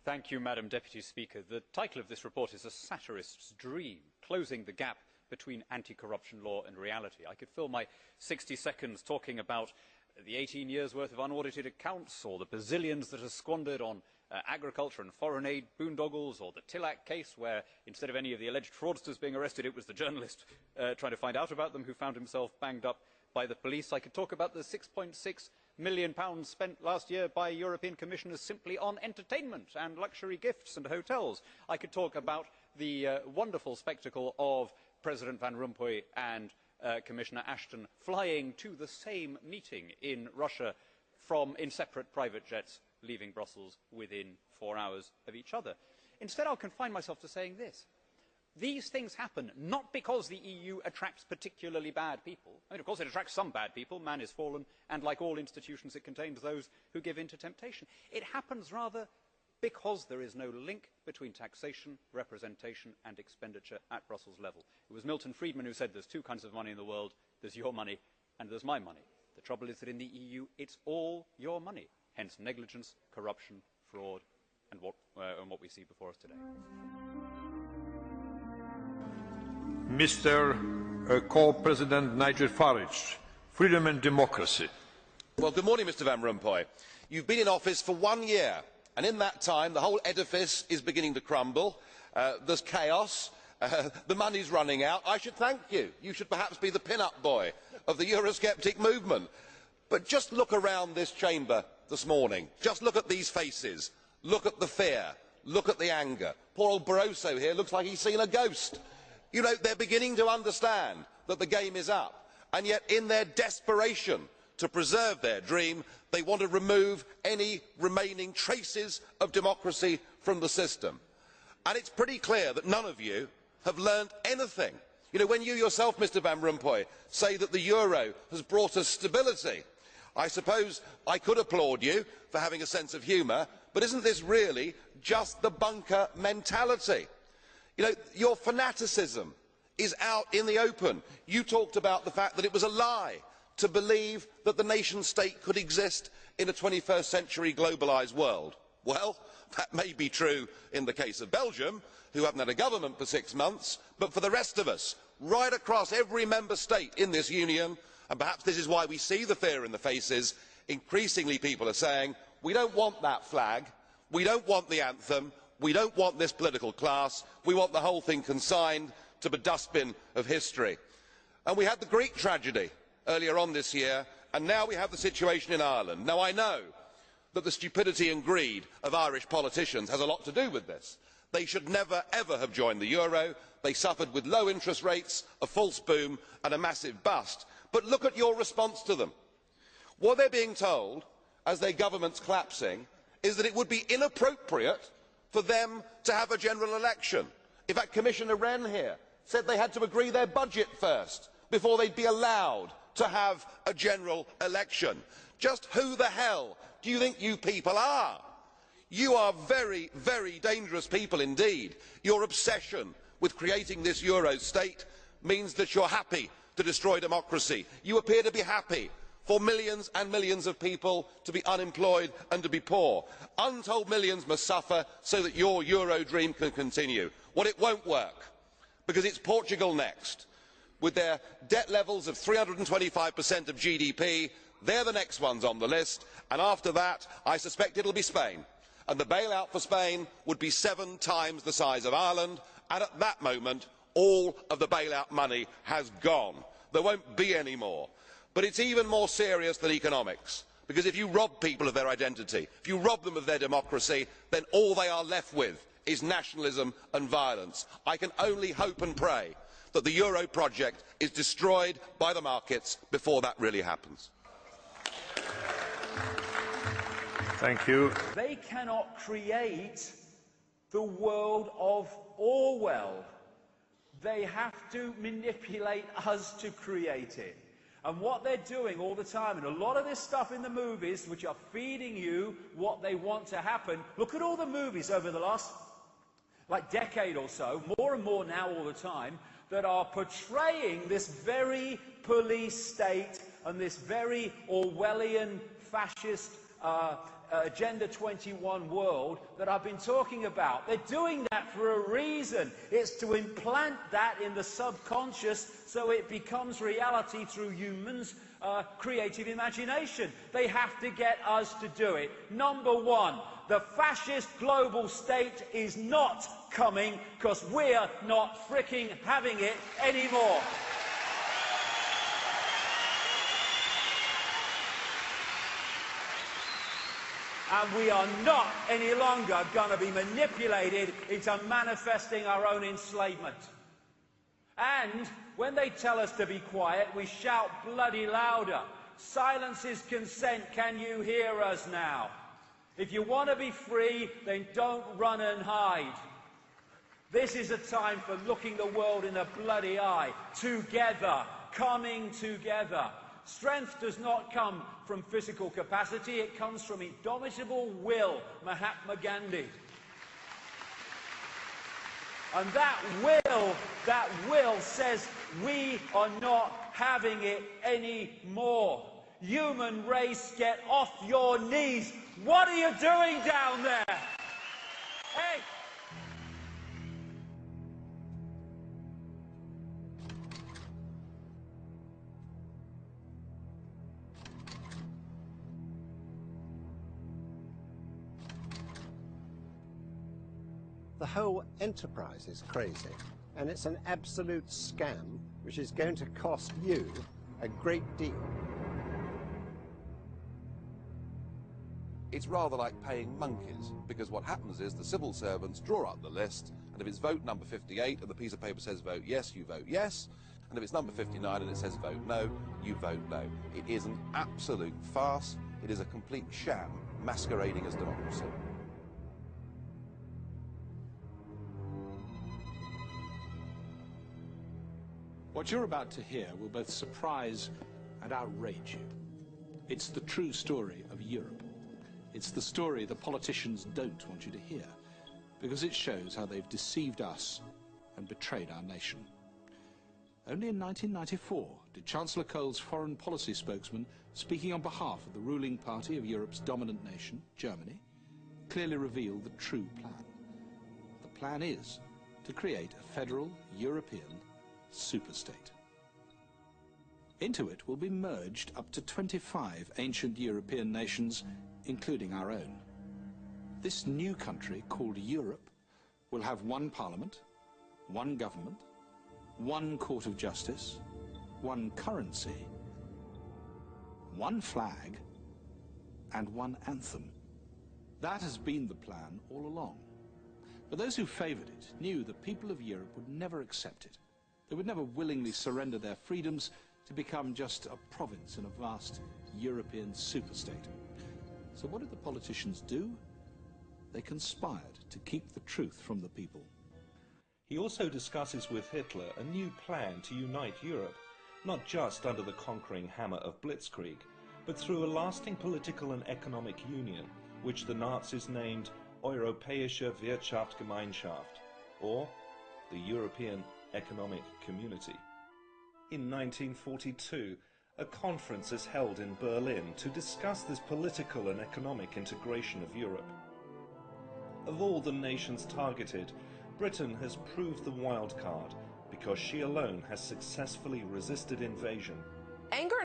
Thank you, Madam Deputy Speaker. The title of this report is A Satirist's Dream, closing the gap between anti-corruption law and reality. I could fill my 60 seconds talking about the 18 years' worth of unaudited accounts, or the bazillions that are squandered on agriculture and foreign aid boondoggles, or the Tillack case where instead of any of the alleged fraudsters being arrested, it was the journalist trying to find out about them who found himself banged up by the police. I could talk about the £6.6 million spent last year by European commissioners simply on entertainment and luxury gifts and hotels. I could talk about the wonderful spectacle of President Van Rompuy and Commissioner Ashton flying to the same meeting in Russia in separate private jets, leaving Brussels within 4 hours of each other. Instead, I'll confine myself to saying this. These things happen not because the EU attracts particularly bad people. I mean, of course it attracts some bad people, man is fallen, and like all institutions it contains those who give in to temptation. It happens rather because there is no link between taxation, representation and expenditure at Brussels level. It was Milton Friedman who said there's two kinds of money in the world, there's your money and there's my money. The trouble is that in the EU it's all your money, hence negligence, corruption, fraud and what we see before us today. Mr. Co-President Nigel Farage, Freedom and Democracy. Well, good morning, Mr. Van Rompuy. You've been in office for 1 year, and in that time the whole edifice is beginning to crumble. There's chaos. The money's running out. I should thank you. You should perhaps be the pin-up boy of the Eurosceptic movement. But just look around this chamber this morning. Just look at these faces. Look at the fear. Look at the anger. Poor old Barroso here looks like he's seen a ghost. You know, they're beginning to understand that the game is up, and yet in their desperation to preserve their dream, they want to remove any remaining traces of democracy from the system. And it's pretty clear that none of you have learned anything. You know, when you yourself, Mr. Van Rompuy, say that the euro has brought us stability, I suppose I could applaud you for having a sense of humour, but isn't this really just the bunker mentality? You know, your fanaticism is out in the open. You talked about the fact that it was a lie to believe that the nation state could exist in a 21st century globalised world. Well, that may be true in the case of Belgium, who haven't had a government for 6 months, but for the rest of us, right across every member state in this union, and perhaps this is why we see the fear in the faces, increasingly people are saying, we don't want that flag, we don't want the anthem, we don't want this political class, we want the whole thing consigned to the dustbin of history. And we had the Greek tragedy earlier on this year, and now we have the situation in Ireland. Now I know that the stupidity and greed of Irish politicians has a lot to do with this. They should never ever have joined the euro. They suffered with low interest rates, a false boom and a massive bust. But look at your response to them. What they're being told, as their government's collapsing, is that it would be inappropriate for them to have a general election. In fact, Commissioner Rehn here said they had to agree their budget first before they'd be allowed to have a general election. Just who the hell do you think you people are? You are very, very dangerous people indeed. Your obsession with creating this Euro state means that you're happy to destroy democracy. You appear to be happy for millions and millions of people to be unemployed and to be poor. Untold millions must suffer so that your Euro dream can continue. Well, it won't work, because it's Portugal next. With their debt levels of 325% of GDP, they're the next ones on the list, and after that, I suspect it'll be Spain. And the bailout for Spain would be 7 times the size of Ireland, and at that moment, all of the bailout money has gone. There won't be any more. But it's even more serious than economics, because if you rob people of their identity, if you rob them of their democracy, then all they are left with is nationalism and violence. I can only hope and pray that the euro project is destroyed by the markets before that really happens. Thank you. They cannot create the world of Orwell. They have to manipulate us to create it. And what they're doing all the time, and a lot of this stuff in the movies, which are feeding you what they want to happen, look at all the movies over the last decade or so, more and more now all the time, that are portraying this very police state and this very Orwellian fascist Agenda 21 world that I've been talking about. They're doing that for a reason. It's to implant that in the subconscious so it becomes reality through humans' creative imagination. They have to get us to do it. Number one, the fascist global state is not coming because we're not fricking having it anymore. And we are not any longer going to be manipulated into manifesting our own enslavement. And when they tell us to be quiet, we shout bloody louder. Silence is consent. Can you hear us now? If you want to be free, then don't run and hide. This is a time for looking the world in the bloody eye. Together. Coming together. Strength does not come from physical capacity, it comes from indomitable will, Mahatma Gandhi. And that will says we are not having it anymore. Human race, get off your knees. What are you doing down there? Hey! The whole enterprise is crazy, and it's an absolute scam which is going to cost you a great deal. It's rather like paying monkeys, because what happens is the civil servants draw up the list, and if it's vote number 58 and the piece of paper says vote yes, you vote yes, and if it's number 59 and it says vote no, you vote no. It is an absolute farce. It is a complete sham masquerading as democracy. What you're about to hear will both surprise and outrage you. It's the true story of Europe. It's the story the politicians don't want you to hear, because it shows how they've deceived us and betrayed our nation. Only in 1994 did Chancellor Kohl's foreign policy spokesman, speaking on behalf of the ruling party of Europe's dominant nation, Germany, clearly reveal the true plan. The plan is to create a federal European superstate. Into it will be merged up to 25 ancient European nations, including our own. This new country, called Europe, will have one parliament, one government, one court of justice, one currency, one flag, and one anthem. That has been the plan all along. But those who favoured it knew the people of Europe would never accept it. They would never willingly surrender their freedoms to become just a province in a vast European superstate. So what did the politicians do? They conspired to keep the truth from the people. He also discusses with Hitler a new plan to unite Europe, not just under the conquering hammer of Blitzkrieg, but through a lasting political and economic union, which the Nazis named Europäische Wirtschaftsgemeinschaft, or the European Economic Community. In 1942, a conference is held in Berlin to discuss this political and economic integration of Europe. Of all the nations targeted, Britain has proved the wild card because she alone has successfully resisted invasion. Anger